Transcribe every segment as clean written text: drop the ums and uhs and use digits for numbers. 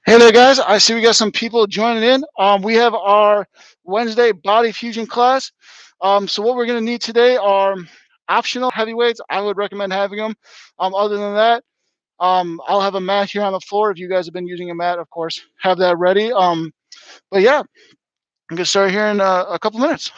Hey there, guys. I see we got some people joining in. We have our Wednesday body fusion class. So what we're going to need today are optional heavyweights. I would recommend having them. Other than that, I'll have a mat here on the floor. If you guys have been using a mat, of course, have that ready. But yeah, I'm going to start here in a couple minutes.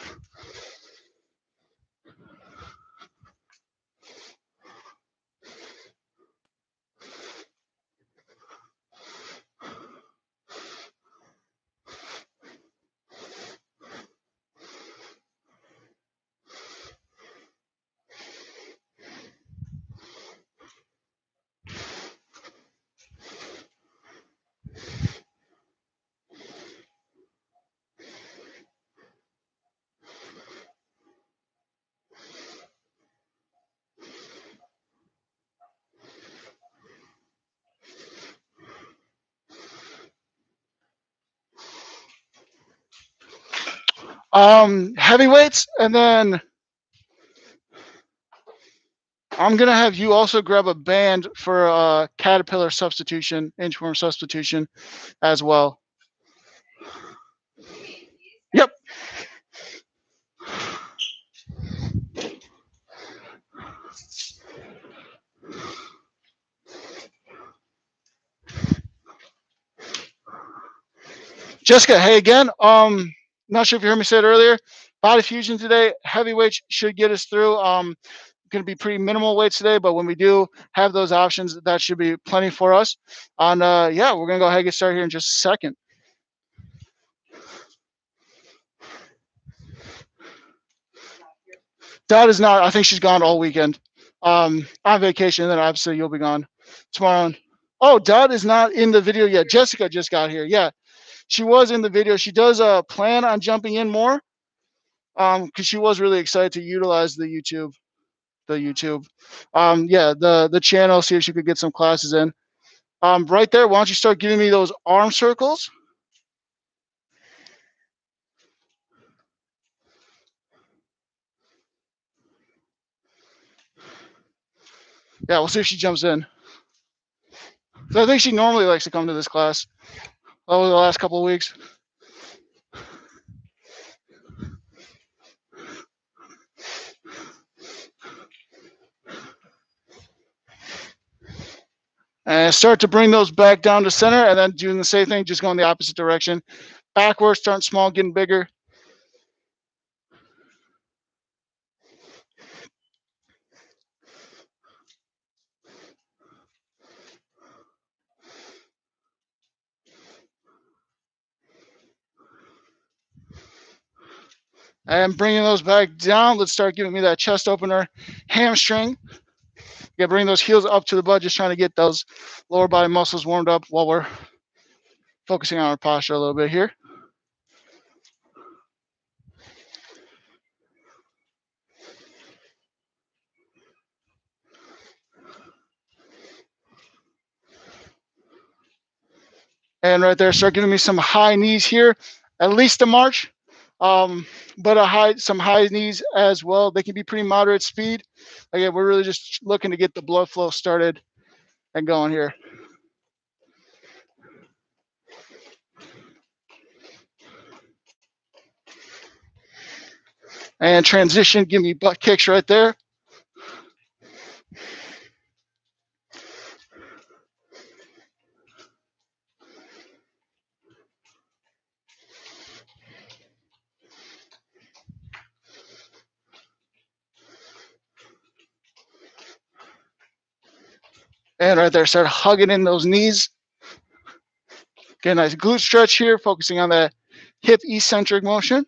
Heavyweights, and then I'm going to have you also grab a band for caterpillar substitution, inchworm substitution as well. Yep. Jessica, hey again. Not sure if you heard me say it earlier. Body fusion today, heavyweights should get us through. Going to be pretty minimal weights today, but when we do have those options, that should be plenty for us. And yeah, we're gonna go ahead and get started here in just a second. Dad is not. I think she's gone all weekend. On vacation, and then obviously you'll be gone tomorrow. Oh, Dad is not in the video yet. Jessica just got here. Yeah, she was in the video. She does plan on jumping in more, because she was really excited to utilize the YouTube. Yeah, the channel, see if she could get some classes in. Right there, why don't you start giving me those arm circles? Yeah, we'll see if she jumps in. So I think she normally likes to come to this class over the last couple of weeks. And start to bring those back down to center, and then doing the same thing, just going the opposite direction. Backwards, starting small, getting bigger. And bringing those back down, let's start giving me that chest opener, hamstring. Yeah, bring those heels up to the butt, just trying to get those lower body muscles warmed up while we're focusing on our posture a little bit here. And right there, start giving me some high knees here, at least a march, but some high knees as well. They can be pretty moderate speed. Again, we're really just looking to get the blood flow started and going here. And transition, give me butt kicks right there. And right there, start hugging in those knees. Get a nice glute stretch here, focusing on that hip eccentric motion.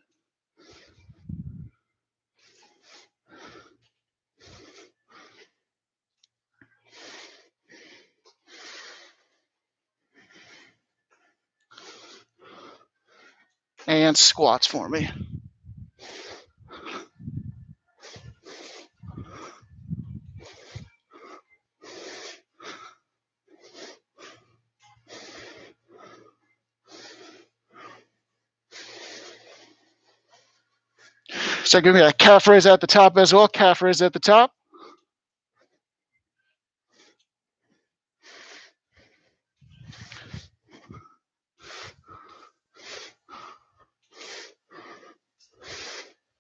And squats for me. So give me a calf raise at the top as well. Calf raise at the top.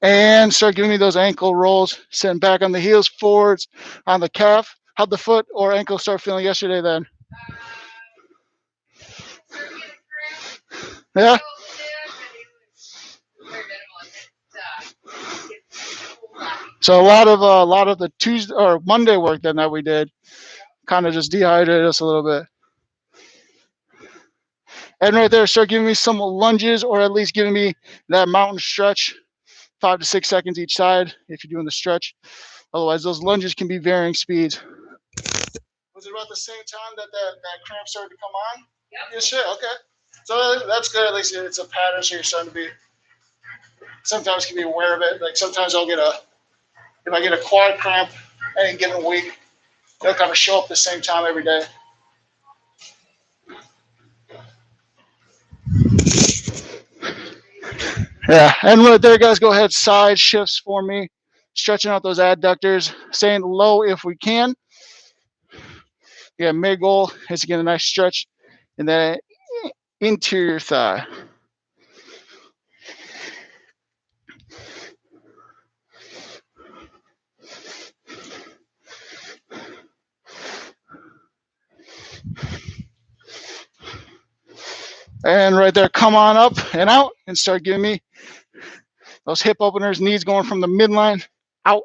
And start giving me those ankle rolls, sitting back on the heels, forwards on the calf. How'd the foot or ankle start feeling yesterday then? Yeah. So a lot of the Tuesday or Monday work then that we did kind of just dehydrated us a little bit. And right there, start giving me some lunges, or at least giving me that mountain stretch, 5 to 6 seconds each side if you're doing the stretch. Otherwise, those lunges can be varying speeds. Was it about the same time that that cramp started to come on? Yep. Yeah, shit. Okay. So that's good. At least it's a pattern, so you're starting to be. Sometimes can be aware of it. Like sometimes if I get a quad cramp any given week, they'll kind of show up the same time every day. Yeah, and right there, guys, go ahead, side shifts for me, stretching out those adductors, staying low if we can. Yeah, mid goal is to get a nice stretch in that interior thigh. And right there, come on up and out and start giving me those hip openers, knees going from the midline out.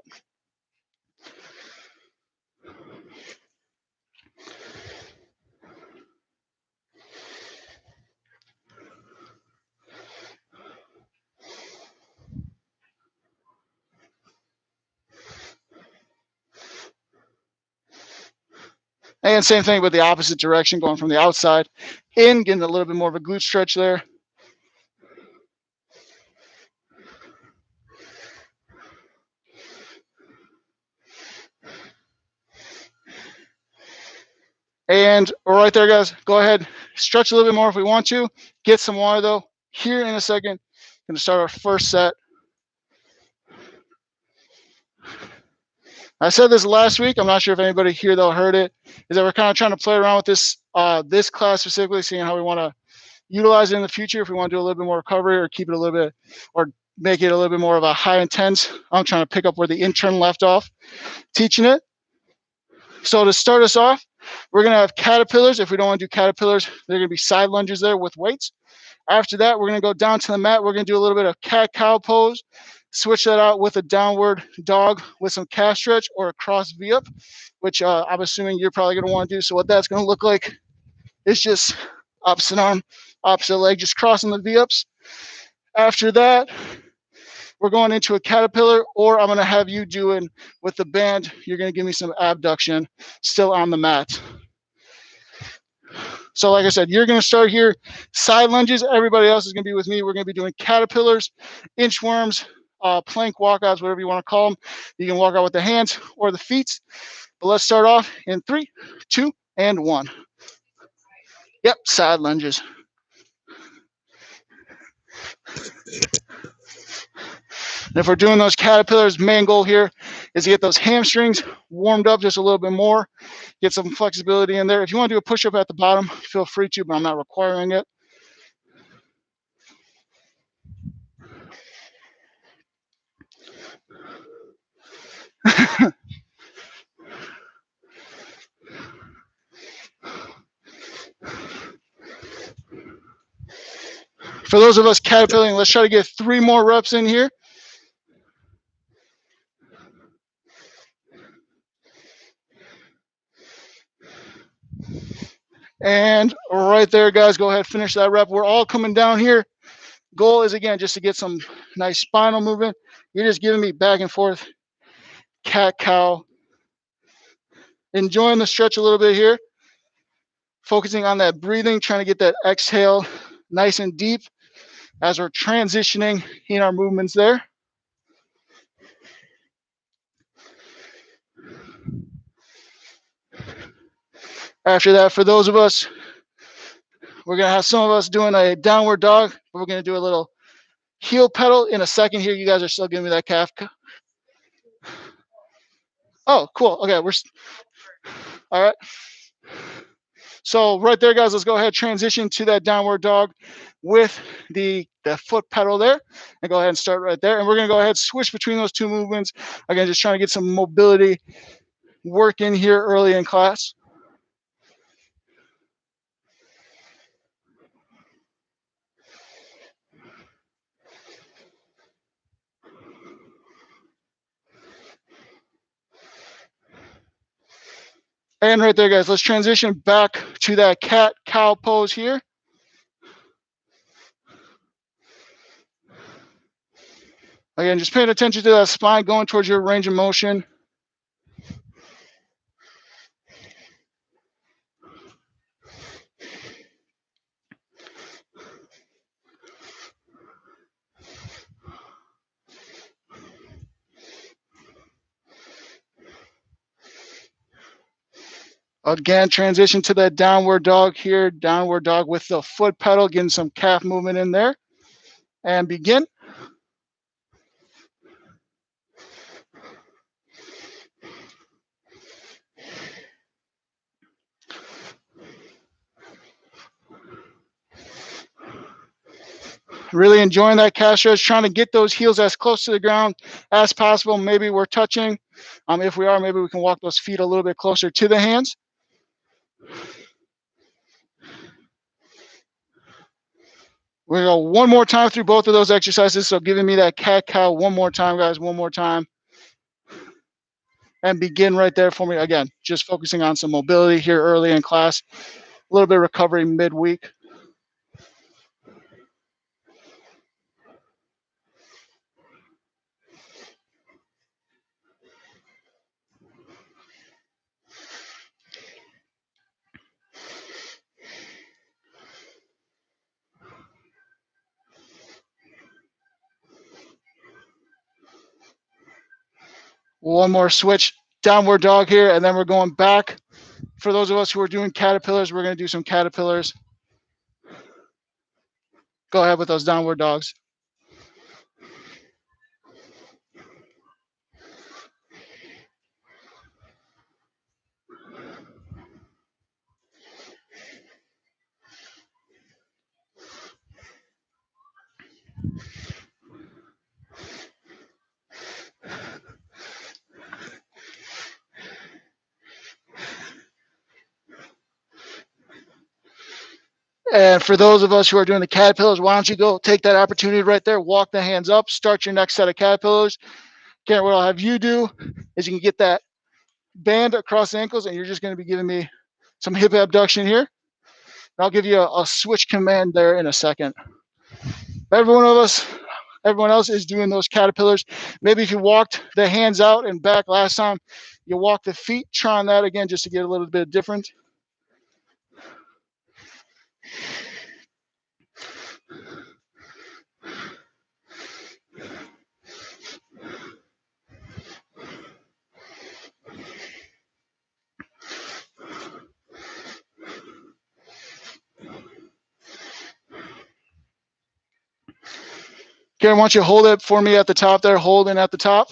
And same thing with the opposite direction, going from the outside in, getting a little bit more of a glute stretch there. And right there, guys, go ahead, stretch a little bit more if we want to. Get some water, though. Here in a second, going to start our first set. I said this last week. I'm not sure if anybody here, though, heard it, is that we're kind of trying to play around with this class specifically, seeing how we want to utilize it in the future, if we want to do a little bit more recovery or keep it a little bit, or make it a little bit more of a high intense. I'm trying to pick up where the intern left off teaching it. So to start us off, we're going to have caterpillars. If we don't want to do caterpillars, they're going to be side lunges there with weights. After that, we're going to go down to the mat. We're going to do a little bit of cat-cow pose. Switch that out with a downward dog with some calf stretch or a cross V-up, which I'm assuming you're probably going to want to do. So what that's going to look like is just opposite arm, opposite leg, just crossing the V-ups. After that, we're going into a caterpillar, or I'm going to have you doing with the band. You're going to give me some abduction still on the mat. So like I said, you're going to start here, side lunges. Everybody else is going to be with me. We're going to be doing caterpillars, inchworms, plank walkouts, whatever you want to call them. You can walk out with the hands or the feet. But let's start off in 3, 2, and 1. Yep, side lunges. And if we're doing those caterpillars, main goal here is to get those hamstrings warmed up just a little bit more, get some flexibility in there. If you want to do a push-up at the bottom, feel free to, but I'm not requiring it. For those of us caterpillaring, let's try to get 3 more reps in here. And right there, guys, go ahead, finish that rep. We're all coming down here. Goal is, again, just to get some nice spinal movement. You're just giving me back and forth, cat-cow. Enjoying the stretch a little bit here. Focusing on that breathing, trying to get that exhale nice and deep as we're transitioning in our movements there. After that, for those of us, we're going to have some of us doing a downward dog, but we're going to do a little heel pedal in a second here. You guys are still giving me that calf. Oh, cool. Okay, all right. So right there, guys, let's go ahead, transition to that downward dog with the foot pedal there, and go ahead and start right there. And we're gonna go ahead, switch between those two movements. Again, just trying to get some mobility work in here early in class. And right there, guys, let's transition back to that cat-cow pose here. Again, just paying attention to that spine going towards your range of motion. Again, transition to that downward dog here, downward dog with the foot pedal, getting some calf movement in there. And begin. Really enjoying that calf stretch, trying to get those heels as close to the ground as possible. Maybe we're touching. If we are, maybe we can walk those feet a little bit closer to the hands. We're gonna go one more time through both of those exercises. So giving me that cat-cow one more time, guys, one more time. And begin right there for me. Again, just focusing on some mobility here early in class. A little bit of recovery midweek. One more switch, downward dog here, and then we're going back. For those of us who are doing caterpillars, we're going to do some caterpillars. Go ahead with those downward dogs. And for those of us who are doing the caterpillars, why don't you go take that opportunity right there, walk the hands up, start your next set of caterpillars. Again, what I'll have you do is you can get that band across the ankles, and you're just going to be giving me some hip abduction here. I'll give you a switch command there in a second. Everyone else is doing those caterpillars. Maybe if you walked the hands out and back last time, you walk the feet, try on that again just to get a little bit different. Okay, I want you to hold it for me at the top there, holding at the top.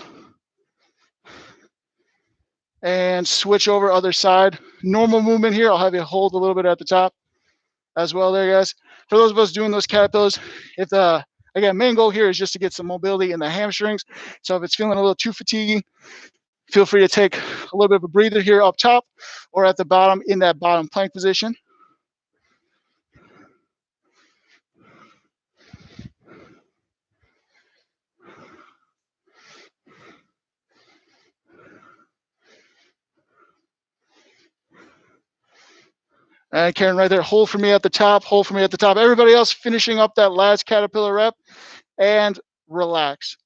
And switch over other side. Normal movement here, I'll have you hold a little bit at the top as well there, guys. For those of us doing those caterpillars, if again, main goal here is just to get some mobility in the hamstrings. So if it's feeling a little too fatiguing, feel free to take a little bit of a breather here up top or at the bottom in that bottom plank position. And Karen, right there, hold for me at the top, hold for me at the top. Everybody else finishing up that last caterpillar rep and relax.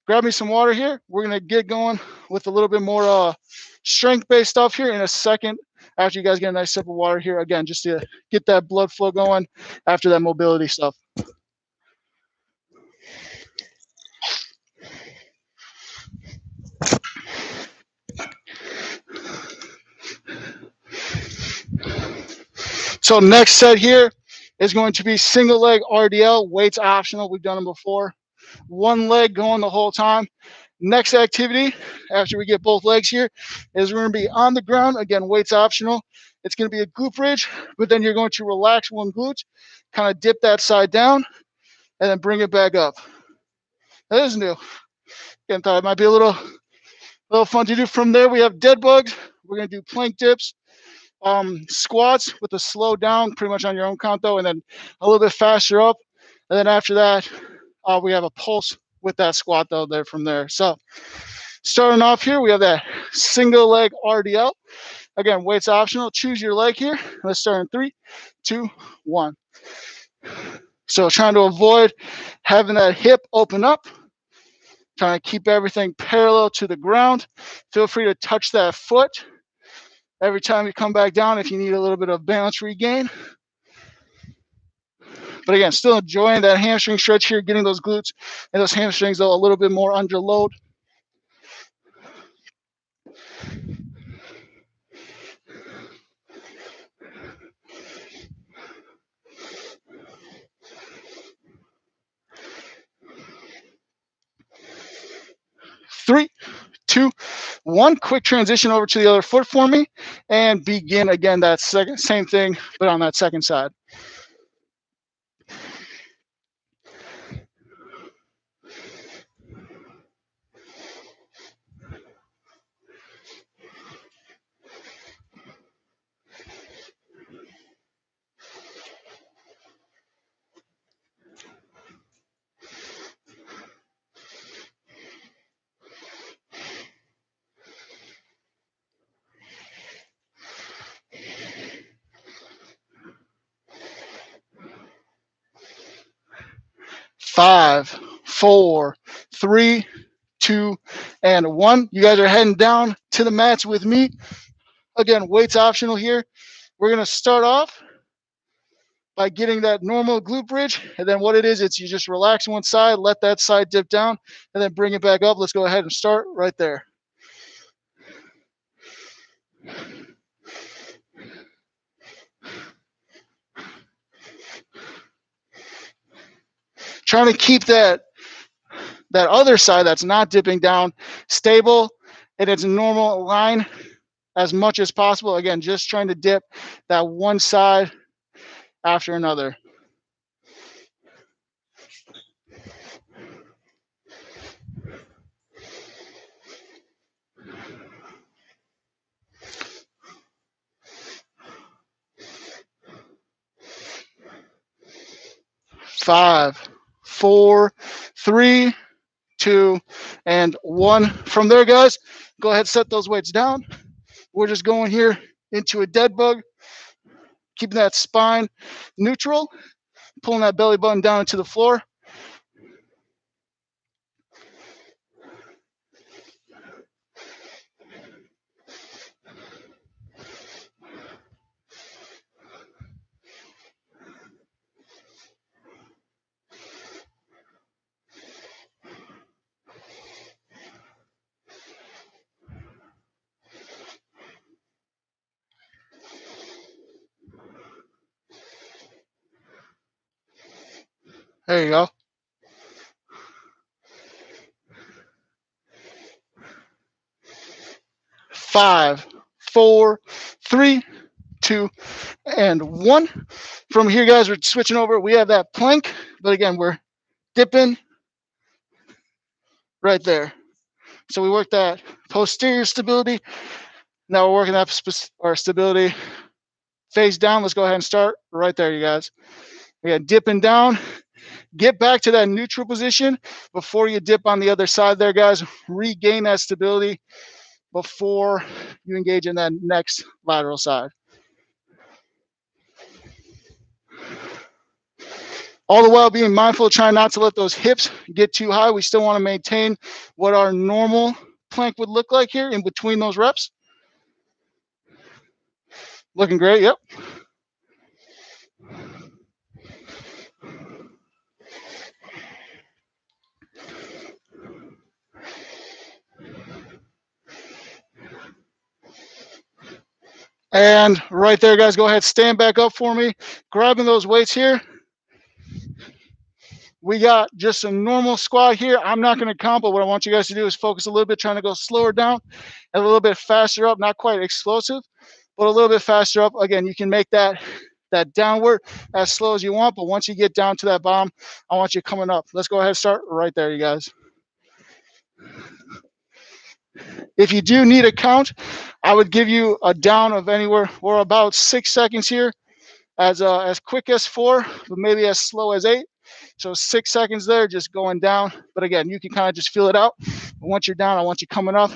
Grab me some water here. We're going to get going with a little bit more strength-based stuff here in a second after you guys get a nice sip of water here. Again, just to get that blood flow going after that mobility stuff. So next set here is going to be single leg RDL, weights optional. We've done them before. One leg going the whole time. Next activity, after we get both legs here, is we're going to be on the ground. Again, weights optional. It's going to be a glute bridge, but then you're going to relax one glute, kind of dip that side down, and then bring it back up. That is new. Again, thought it might be a little fun to do. From there, we have dead bugs. We're going to do plank dips, squats with a slow down, pretty much on your own count though, and then a little bit faster up. And then after that, we have a pulse with that squat though there from there. So starting off here, we have that single leg RDL. Again, weights optional. Choose your leg here. Let's start in 3, 2, 1. So trying to avoid having that hip open up. Trying to keep everything parallel to the ground. Feel free to touch that foot every time you come back down if you need a little bit of balance regain. But again, still enjoying that hamstring stretch here, getting those glutes and those hamstrings though a little bit more under load. Three, 2, 1. Quick transition over to the other foot for me and begin again that same thing, but on that second side. Five, 4, 3, 2, and 1. You guys are heading down to the mats with me. Again, weights optional here. We're going to start off by getting that normal glute bridge. And then what it is, it's you just relax one side, let that side dip down, and then bring it back up. Let's go ahead and start right there. Trying to keep that other side that's not dipping down stable in its normal line as much as possible. Again, just trying to dip that one side after another. Five, 4, 3, 2, and 1. From there, guys, go ahead, set those weights down. We're just going here into a dead bug, keeping that spine neutral, pulling that belly button down into the floor. There you go. Five, 4, 3, 2, and 1. From here, guys, we're switching over. We have that plank, but again, we're dipping right there. So we work that posterior stability. Now we're working that stability face down. Let's go ahead and start right there, you guys. Again, dipping down. Get back to that neutral position before you dip on the other side there, guys. Regain that stability before you engage in that next lateral side. All the while being mindful, trying not to let those hips get too high. We still want to maintain what our normal plank would look like here in between those reps. Looking great, yep. And right there, guys, go ahead, stand back up for me. Grabbing those weights here. We got just a normal squat here. I'm not going to count, but what I want you guys to do is focus a little bit, trying to go slower down and a little bit faster up, not quite explosive, but a little bit faster up. Again, you can make that downward as slow as you want, but once you get down to that bottom, I want you coming up. Let's go ahead and start right there, you guys. If you do need a count, I would give you a down of anywhere. We're about 6 seconds here, as quick as 4, but maybe as slow as 8. So 6 seconds there, just going down. But again, you can kind of just feel it out. But once you're down, I want you coming up.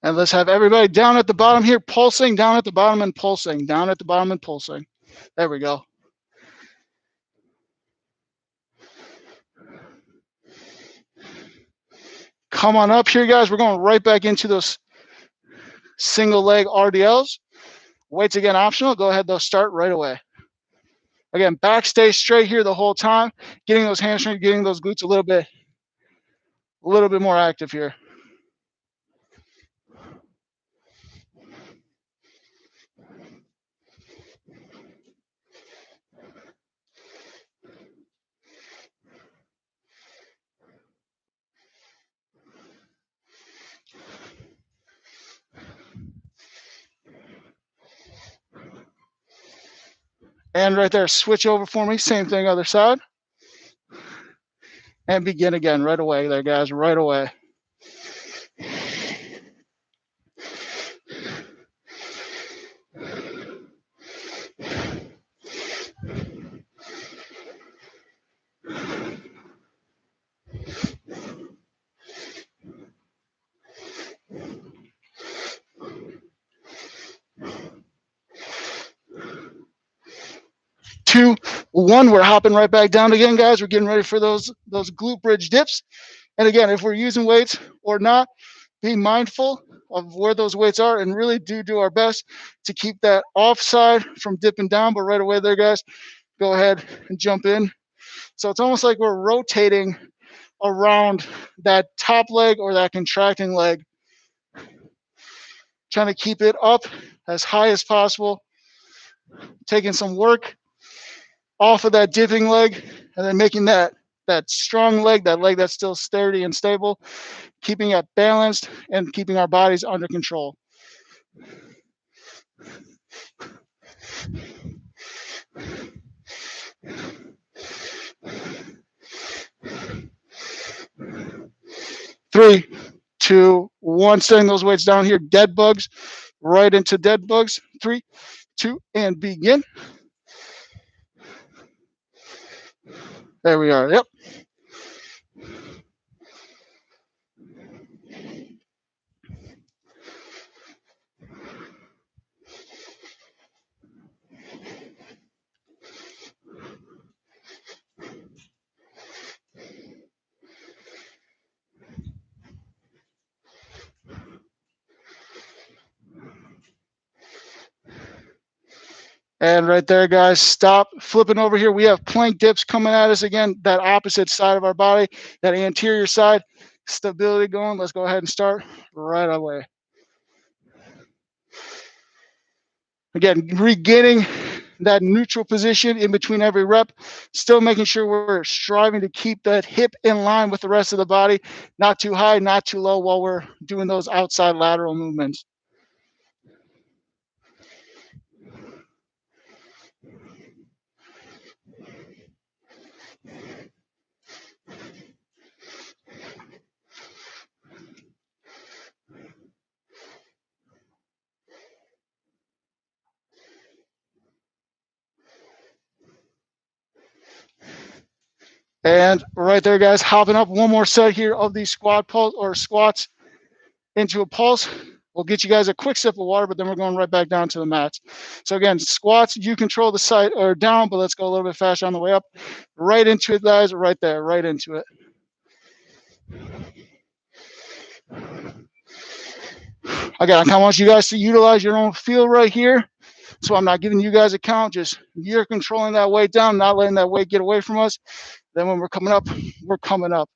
And let's have everybody down at the bottom here, pulsing, down at the bottom and pulsing, down at the bottom and pulsing. There we go. Come on up here, guys. We're going right back into those single leg RDLs. Weights again optional. Go ahead, they'll start right away. Again, back stay straight here the whole time, getting those hamstrings, getting those glutes a little bit more active here. And right there, switch over for me. Same thing, other side. And begin again right away there, guys, right away. Two, one, we're hopping right back down again, guys. We're getting ready for those glute bridge dips. And again, if we're using weights or not, be mindful of where those weights are and really do our best to keep that offside from dipping down. But right away there, guys, go ahead and jump in. So it's almost like we're rotating around that top leg or that contracting leg, trying to keep it up as high as possible, taking some work off of that dipping leg, and then making that strong leg, that leg that's still sturdy and stable, keeping it balanced and keeping our bodies under control. Three, two, one, setting those weights down here, dead bugs, right into dead bugs. 3, 2, and begin. There we are. Yep. And right there, guys, stop flipping over here. We have plank dips coming at us again, that opposite side of our body, that anterior side. Stability going. Let's go ahead and start right away. Again, regaining that neutral position in between every rep, still making sure we're striving to keep that hip in line with the rest of the body, not too high, not too low while we're doing those outside lateral movements. And right there, guys, hopping up one more set here of these squats into a pulse. We'll get you guys a quick sip of water, but then we're going right back down to the mats. So again, squats, you control the side or down, but let's go a little bit faster on the way up. Right into it, guys, right there, right into it. Again, I kind of want you guys to utilize your own feel right here. So I'm not giving you guys a count, just you're controlling that weight down, not letting that weight get away from us. Then when we're coming up, we're coming up.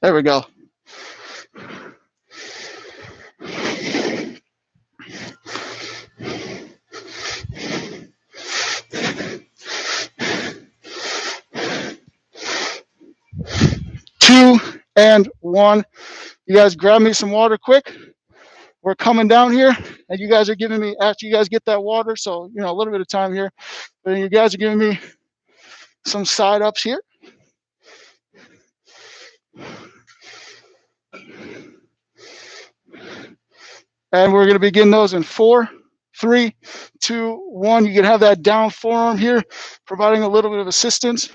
There we go. Two and one. You guys grab me some water quick. We're coming down here, and you guys are giving me, after you guys get that water, so, you know, a little bit of time here, but you guys are giving me some side ups here. And we're going to begin those in 4, 3, 2, 1. You can have that down forearm here, providing a little bit of assistance.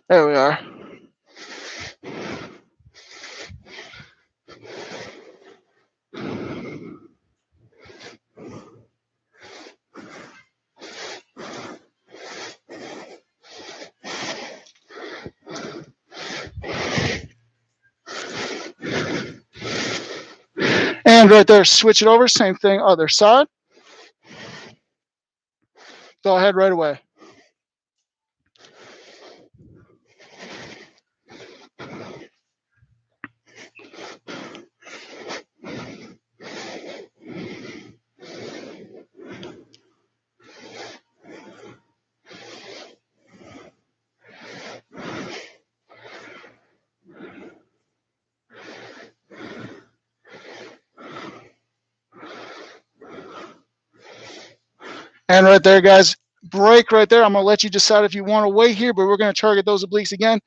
There we are. And right there, switch it over. Same thing, other side. Go ahead right away. And right there, guys, break right there. I'm going to let you decide if you want to wait here, but we're going to target those obliques again.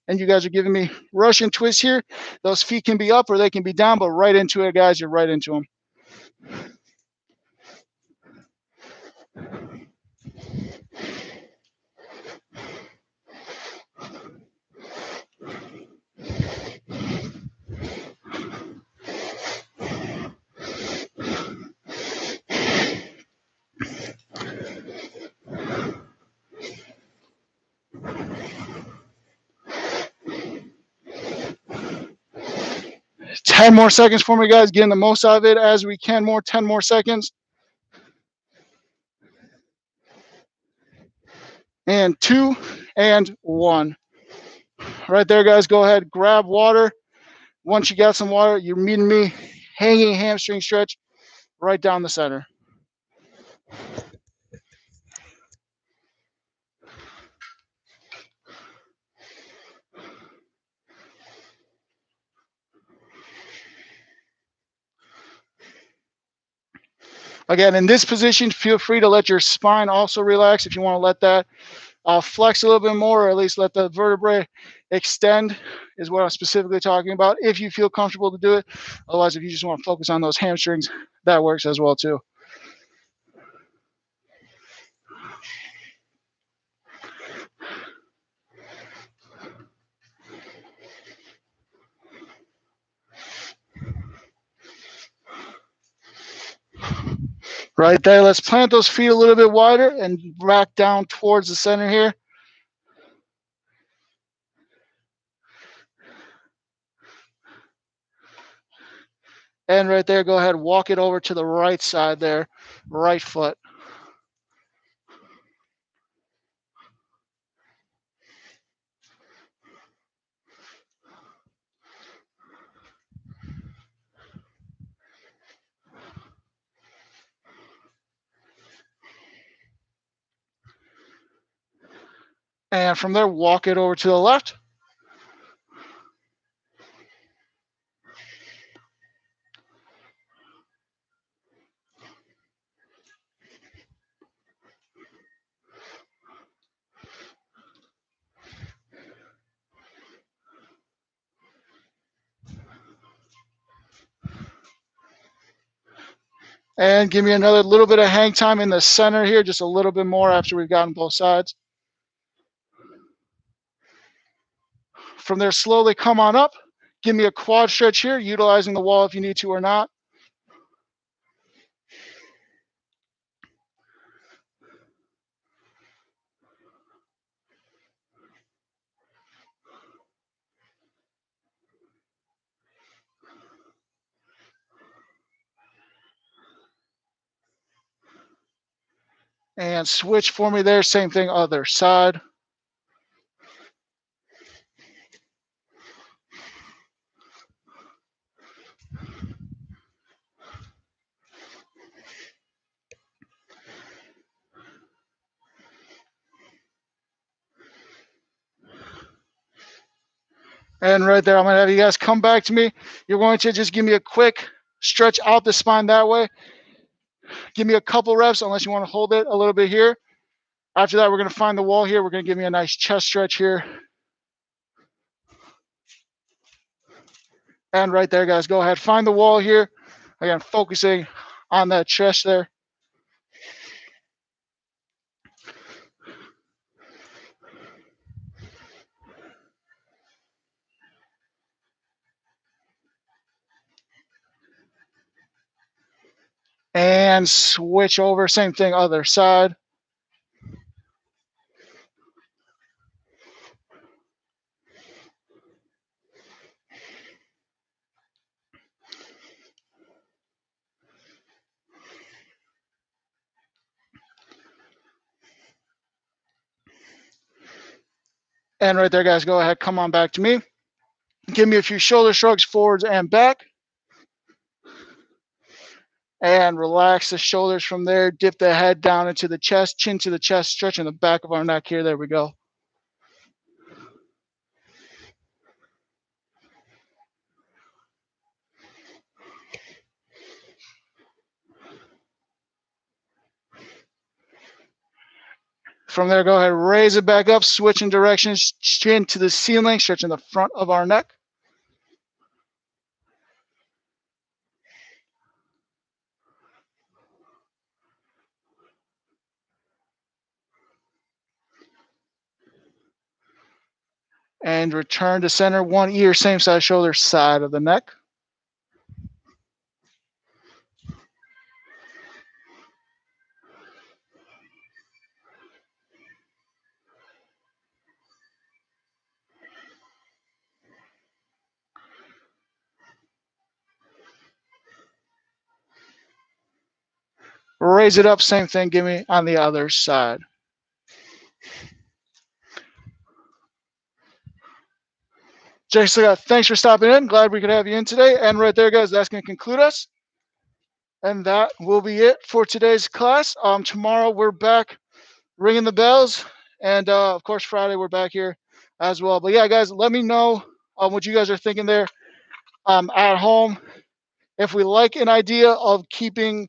And you guys are giving me Russian twist here. Those feet can be up or they can be down, but right into it, guys. You're right into them. Ten more seconds for me, guys. Getting the most out of it as we can. 10 more seconds. And 2 and 1. Right there, guys. Go ahead, grab water. Once you got some water, you're meeting me. Hanging hamstring stretch right down the center. Again, in this position, feel free to let your spine also relax if you want to let that flex a little bit more, or at least let the vertebrae extend is what I'm specifically talking about, if you feel comfortable to do it. Otherwise, if you just want to focus on those hamstrings, that works as well too. Right there, let's plant those feet a little bit wider and back down towards the center here. And right there, go ahead, walk it over to the right side there, right foot. And from there, walk it over to the left. And give me another little bit of hang time in the center here, just a little bit more after we've gotten both sides. From there, slowly come on up. Give me a quad stretch here, utilizing the wall if you need to or not. And switch for me there. Same thing, other side. And right there, I'm going to have you guys come back to me. You're going to just give me a quick stretch out the spine that way. Give me a couple reps, unless you want to hold it a little bit here. After that, we're going to find the wall here. We're going to give me a nice chest stretch here. And right there, guys, go ahead. Find the wall here. Again, focusing on that chest there. And switch over. Same thing, other side. And right there, guys, go ahead. Come on back to me. Give me a few shoulder shrugs forwards and back. And relax the shoulders from there. Dip the head down into the chest, chin to the chest, stretching the back of our neck here. There we go. From there, go ahead, raise it back up, switching directions, chin to the ceiling, stretching the front of our neck. And return to center, one ear, same side shoulder, side of the neck. Raise it up, same thing, give me on the other side. Jessica, thanks for stopping in. Glad we could have you in today. And right there, guys, that's going to conclude us. And that will be it for today's class. Tomorrow we're back ringing the bells. And of course, Friday we're back here as well. But yeah, guys, let me know what you guys are thinking there at home. If we like an idea of keeping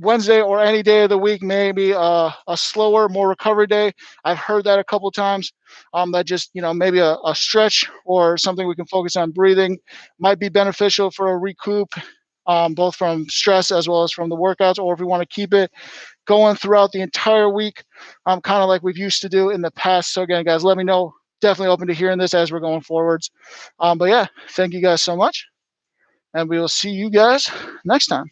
Wednesday or any day of the week, maybe a slower, more recovery day. I've heard that a couple times. That just, maybe a stretch or something we can focus on breathing might be beneficial for a recoup, both from stress as well as from the workouts, or if we want to keep it going throughout the entire week, kind of like we've used to do in the past. So again, guys, let me know. Definitely open to hearing this as we're going forwards. But yeah, thank you guys so much. And we will see you guys next time.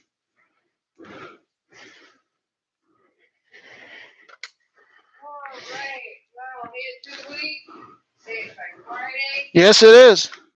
Yes, it is.